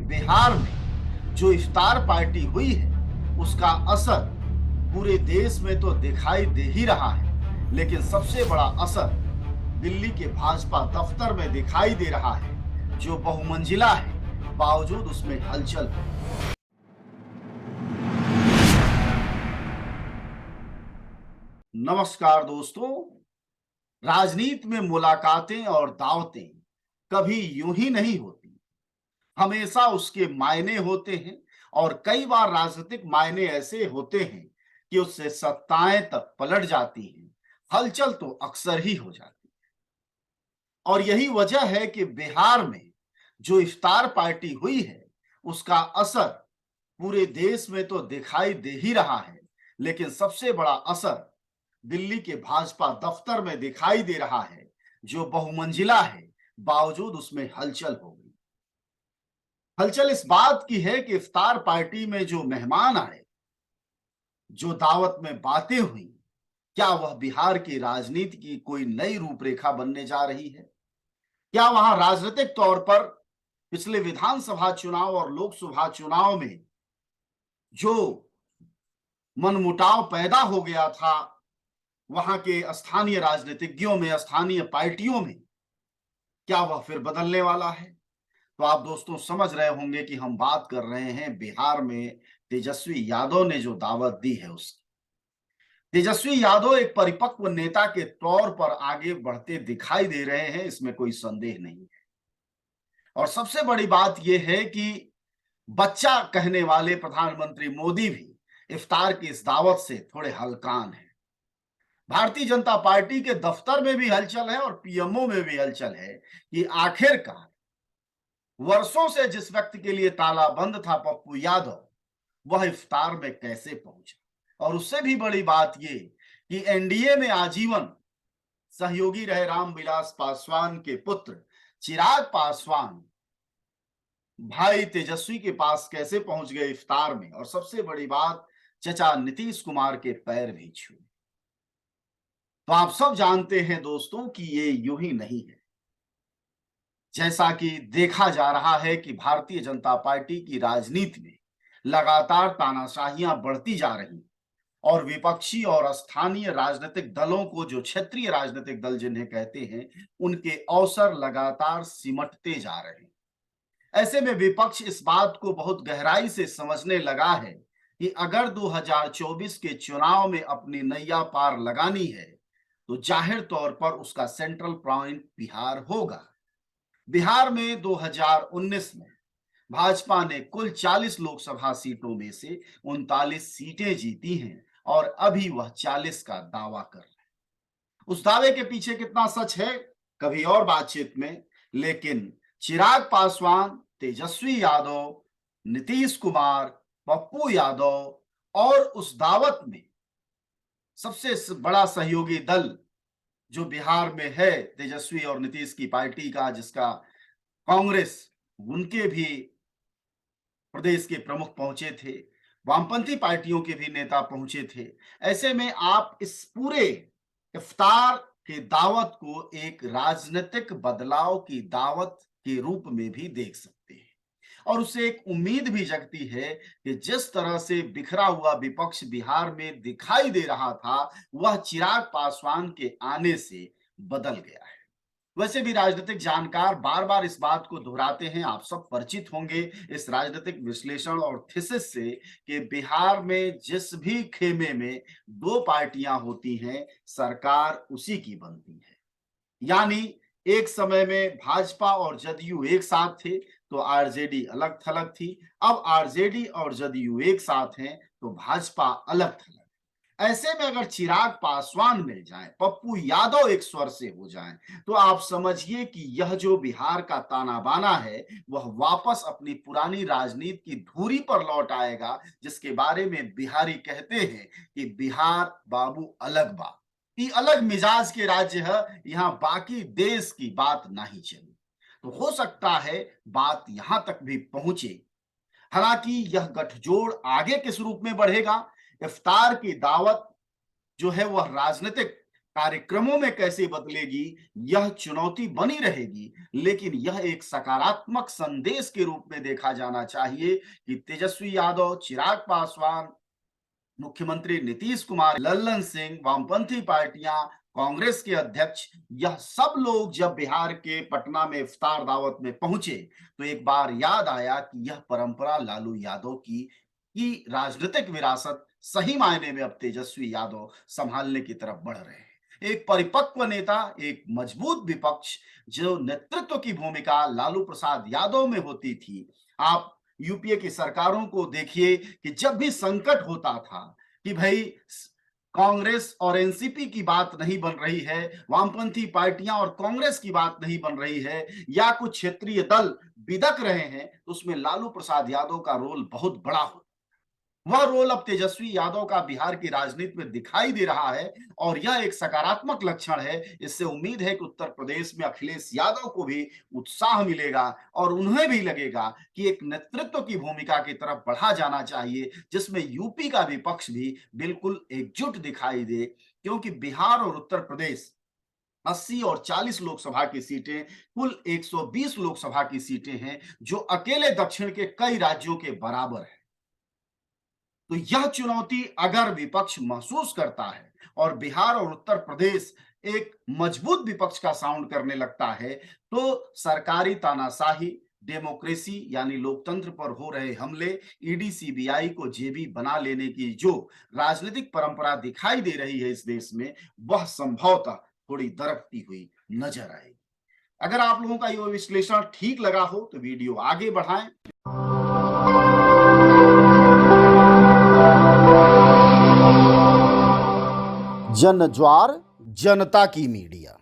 बिहार में जो इफ्तार पार्टी हुई है उसका असर पूरे देश में तो दिखाई दे ही रहा है, लेकिन सबसे बड़ा असर दिल्ली के भाजपा दफ्तर में दिखाई दे रहा है, जो बहुमंजिला है, बावजूद उसमें हलचल है। नमस्कार दोस्तों, राजनीति में मुलाकातें और दावतें कभी यूं ही नहीं होती, हमेशा उसके मायने होते हैं। और कई बार राजनीतिक मायने ऐसे होते हैं कि उससे सत्ताएं तक पलट जाती हैं, हलचल तो अक्सर ही हो जाती है। और यही वजह है कि बिहार में जो इफ्तार पार्टी हुई है उसका असर पूरे देश में तो दिखाई दे ही रहा है, लेकिन सबसे बड़ा असर दिल्ली के भाजपा दफ्तर में दिखाई दे रहा है, जो बहुमंजिला है, बावजूद उसमें हलचल हो गई। हलचल इस बात की है कि इफ्तार पार्टी में जो मेहमान आए, जो दावत में बातें हुई, क्या वह बिहार की राजनीति की कोई नई रूपरेखा बनने जा रही है? क्या वहां राजनीतिक तौर पर पिछले विधानसभा चुनाव और लोकसभा चुनाव में जो मनमुटाव पैदा हो गया था वहां के स्थानीय राजनीतिज्ञों में, स्थानीय पार्टियों में, क्या वह फिर बदलने वाला है? तो आप दोस्तों समझ रहे होंगे कि हम बात कर रहे हैं बिहार में तेजस्वी यादव ने जो दावत दी है उसकी। तेजस्वी यादव एक परिपक्व नेता के तौर पर आगे बढ़ते दिखाई दे रहे हैं, इसमें कोई संदेह नहीं है। और सबसे बड़ी बात यह है कि बच्चा कहने वाले प्रधानमंत्री मोदी भी इफ्तार की इस दावत से थोड़े हलकान हैं। भारतीय जनता पार्टी के दफ्तर में भी हलचल है और पीएमओ में भी हलचल है कि आखिरकार वर्षों से जिस व्यक्ति के लिए ताला बंद था पप्पू यादव, वह इफ्तार में कैसे पहुंचा। और उससे भी बड़ी बात यह कि एनडीए में आजीवन सहयोगी रहे रामविलास पासवान के पुत्र चिराग पासवान भाई तेजस्वी के पास कैसे पहुंच गए इफ्तार में। और सबसे बड़ी बात, चचा नीतीश कुमार के पैर भी छुए। तो आप सब जानते हैं दोस्तों कि ये यूं ही नहीं है। जैसा कि देखा जा रहा है कि भारतीय जनता पार्टी की राजनीति में लगातार तानाशाहियां बढ़ती जा रही और विपक्षी और स्थानीय राजनीतिक दलों को, जो क्षेत्रीय राजनीतिक दल जिन्हें कहते हैं, उनके अवसर लगातार सिमटते जा रहे हैं। ऐसे में विपक्ष इस बात को बहुत गहराई से समझने लगा है कि अगर 2024 के चुनाव में अपनी नैया पार लगानी है तो जाहिर तौर पर उसका सेंट्रल पॉइंट बिहार होगा। बिहार में 2019 में भाजपा ने कुल 40 लोकसभा सीटों में से 39 सीटें जीती हैं और अभी वह 40 का दावा कर रहे हैं। उस दावे के पीछे कितना सच है कभी और बातचीत में, लेकिन चिराग पासवान, तेजस्वी यादव, नीतीश कुमार, पप्पू यादव और उस दावत में सबसे बड़ा सहयोगी दल जो बिहार में है तेजस्वी और नीतीश की पार्टी का, जिसका कांग्रेस, उनके भी प्रदेश के प्रमुख पहुंचे थे, वामपंथी पार्टियों के भी नेता पहुंचे थे। ऐसे में आप इस पूरे इफ्तार के दावत को एक राजनीतिक बदलाव की दावत के रूप में भी देख सकते हैं। और उससे एक उम्मीद भी जगती है कि जिस तरह से बिखरा हुआ विपक्ष बिहार में दिखाई दे रहा था, वह चिराग पासवान के आने से बदल गया है। वैसे भी राजनीतिक जानकार बार बार इस बात को दोहराते हैं, आप सब परिचित होंगे इस राजनीतिक विश्लेषण और थीसिस से, कि बिहार में जिस भी खेमे में दो पार्टियां होती हैं, सरकार उसी की बनती है। यानी एक समय में भाजपा और जदयू एक साथ थे तो आरजेडी अलग थलग थी, अब आरजेडी और जदयू एक साथ हैं तो भाजपा अलग थलग। ऐसे में अगर चिराग पासवान मिल जाए, पप्पू यादव एक स्वर से हो जाएं, तो आप समझिए कि यह जो बिहार का ताना बाना है वह वापस अपनी पुरानी राजनीति की धुरी पर लौट आएगा, जिसके बारे में बिहारी कहते हैं कि बिहार बाबू अलग बा, ये अलग मिजाज के राज्य है, यहाँ बाकी देश की बात नहीं चली। तो हो सकता है बात यहां तक भी पहुंचे। हालांकि यह गठजोड़ आगे किस रूप में बढ़ेगा, इफ्तार की दावत जो है वह राजनीतिक कार्यक्रमों में कैसे बदलेगी, यह चुनौती बनी रहेगी, लेकिन यह एक सकारात्मक संदेश के रूप में देखा जाना चाहिए कि तेजस्वी यादव, चिराग पासवान, मुख्यमंत्री नीतीश कुमार, लल्लन सिंह, वामपंथी पार्टियां, कांग्रेस के अध्यक्ष, यह सब लोग जब बिहार के पटना में इफ्तार दावत में पहुंचे तो एक बार याद आया कि यह परंपरा लालू यादव की राजनीतिक विरासत सही मायने में अब तेजस्वी यादव संभालने की तरफ बढ़ रहे हैं। एक परिपक्व नेता, एक मजबूत विपक्ष, जो नेतृत्व की भूमिका लालू प्रसाद यादव में होती थी। आप यूपीए की सरकारों को देखिए कि जब भी संकट होता था कि भाई कांग्रेस और एनसीपी की बात नहीं बन रही है, वामपंथी पार्टियां और कांग्रेस की बात नहीं बन रही है, या कुछ क्षेत्रीय दल बिदक रहे हैं, तो उसमें लालू प्रसाद यादव का रोल बहुत बड़ा होता। वह रोल अब तेजस्वी यादव का बिहार की राजनीति में दिखाई दे रहा है और यह एक सकारात्मक लक्षण है। इससे उम्मीद है कि उत्तर प्रदेश में अखिलेश यादव को भी उत्साह मिलेगा और उन्हें भी लगेगा कि एक नेतृत्व की भूमिका की तरफ बढ़ा जाना चाहिए, जिसमें यूपी का विपक्ष भी बिल्कुल एकजुट दिखाई दे, क्योंकि बिहार और उत्तर प्रदेश 80 और 40 लोकसभा की सीटें, कुल 120 लोकसभा की सीटें हैं, जो अकेले दक्षिण के कई राज्यों के बराबर है। तो यह चुनौती अगर विपक्ष महसूस करता है और बिहार और उत्तर प्रदेश एक मजबूत विपक्ष का साउंड करने लगता है, तो सरकारी तानाशाही, डेमोक्रेसी यानी लोकतंत्र पर हो रहे हमले, ईडी सीबीआई को जेबी बना लेने की जो राजनीतिक परंपरा दिखाई दे रही है इस देश में, वह संभवतः थोड़ी दरकती हुई नजर आएगी। अगर आप लोगों का यह विश्लेषण ठीक लगा हो तो वीडियो आगे बढ़ाएं। जन ज्वार, जनता की मीडिया।